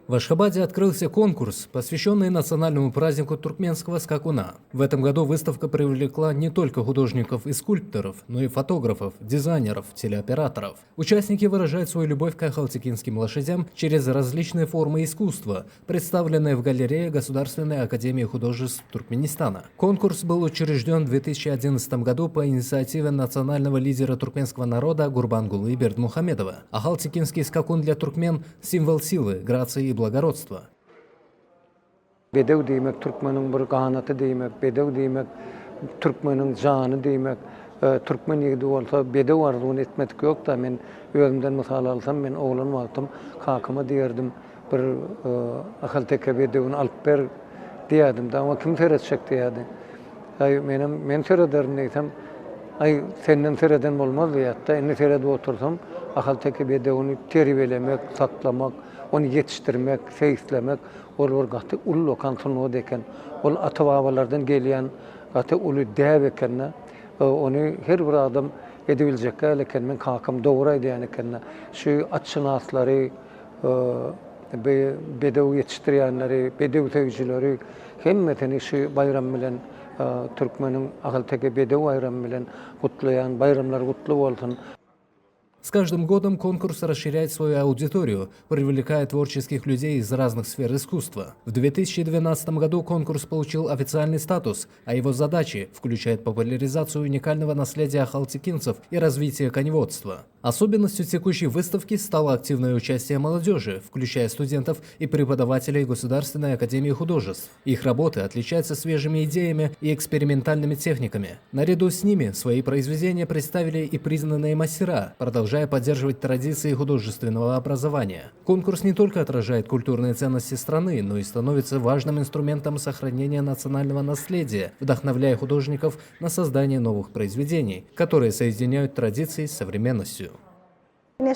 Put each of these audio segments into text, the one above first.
В Ашхабаде открылся конкурс, посвященный национальному празднику туркменского скакуна. В этом году выставка привлекла не только художников и скульпторов, но и фотографов, дизайнеров, телеоператоров. Участники выражают свою любовь к ахалтекинским лошадям через различные формы искусства, представленные в галерее Государственной академии художеств Туркменистана. Конкурс был учрежден в 2011 году по инициативе национального лидера туркменского народа Гурбангулы Бердмухамедова. Ахалтекинский скакун для туркмен – символ силы, грации и благородства. Bedev demek Türkmenin bir kanatı demek, bedev demek Türkmenin canı demek. Türkmen yigidi olsa bedev arzun etmedik yok da men özümden misal alsam men oğlan vaktim kakıma diyerdim bir ahalteke bedevini alıp ber diyerdim da ama kim seyredecek diyerdi. Men seyrederim neysem senden seyreden olmaz veyahut inni seyredip otursam ahalteke bedevini terbiyelemek, saklamak, onu yetiştirmek, seyislemek, ol gati ulu lokansun o deken, ol ata-babalardan gelen gati ulu dev ekenna, onu her bir adam edebilecek eken men kakam doğraydı yani ekenna. Şu atşınasları, bedev yetiştirenleri, bedev sevicileri, hemmetini şu bayram bilen Türkmenin ahalteke bedev bayram bilen kutlayan, bayramlar kutlu olsun. С каждым годом конкурс расширяет свою аудиторию, привлекая творческих людей из разных сфер искусства. В 2012 году конкурс получил официальный статус, а его задачи включают популяризацию уникального наследия ахалтекинцев и развитие коневодства. Особенностью текущей выставки стало активное участие молодежи, включая студентов и преподавателей Государственной академии художеств. Их работы отличаются свежими идеями и экспериментальными техниками. Наряду с ними свои произведения представили и признанные мастера, продолжая поддерживать традиции художественного образования. Конкурс не только отражает культурные ценности страны, но и становится важным инструментом сохранения национального наследия, вдохновляя художников на создание новых произведений, которые соединяют традиции с современностью.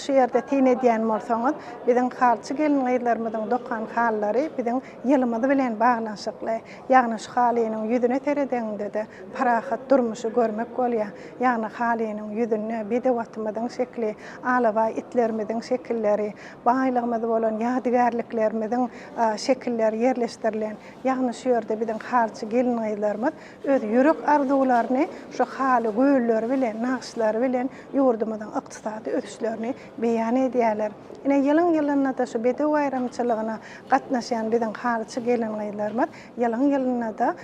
Şu yerde tine diyen morsanız, bizim halçı gelin aylarımızın dokkan halları, bizim yılımızı bilen bağlanışıklı. Yani şu halinin yüzüne tereden dedi, parahat durmuşu görmek oluyor. Yani halinin yüzüne bir de vatımızın şekli, alava itlerimizin şekilleri, bağlığımızı olan yadigarlıklarımızın şekilleri yerleştirilen. Yani şu yerde bizim halçı gelin aylarımız, öz yürek arzularını, şu halı gülleri bilen, naqşları bilen, yurdumuzun iktisadi ötüşlerini beyan ediyorlar. Yine yılın da şu bedev ayrımçılığına katnaşan bizim harçı gelinlerimiz, yılın da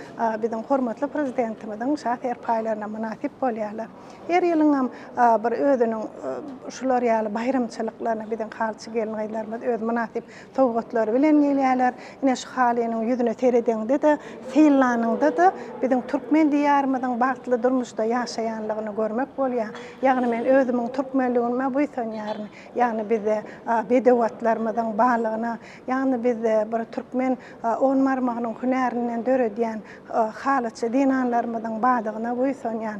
bizim hürmetli prezidentimizin şahir paylarına münasip oluyorlar. Her yılın bir ödünün şular yalı bayramçılıklarına bizim harçı gelinlerimiz öz münasip tavukatları bilen geliyorlar. Yine şu halinin yüzünü terediğinde de, seylanında da bizim Türkmen diyarımızın bağlı durmuşta yaşayanlığını görmek oluyor. Yani ben özümün Türkmenliğime buysan yani bize bedevatlarımızın bağlığına, yani bize bir Türkmen on marmağının hünerinden dörediyen halıçı dinanlarımızın bağlığına buysan yani.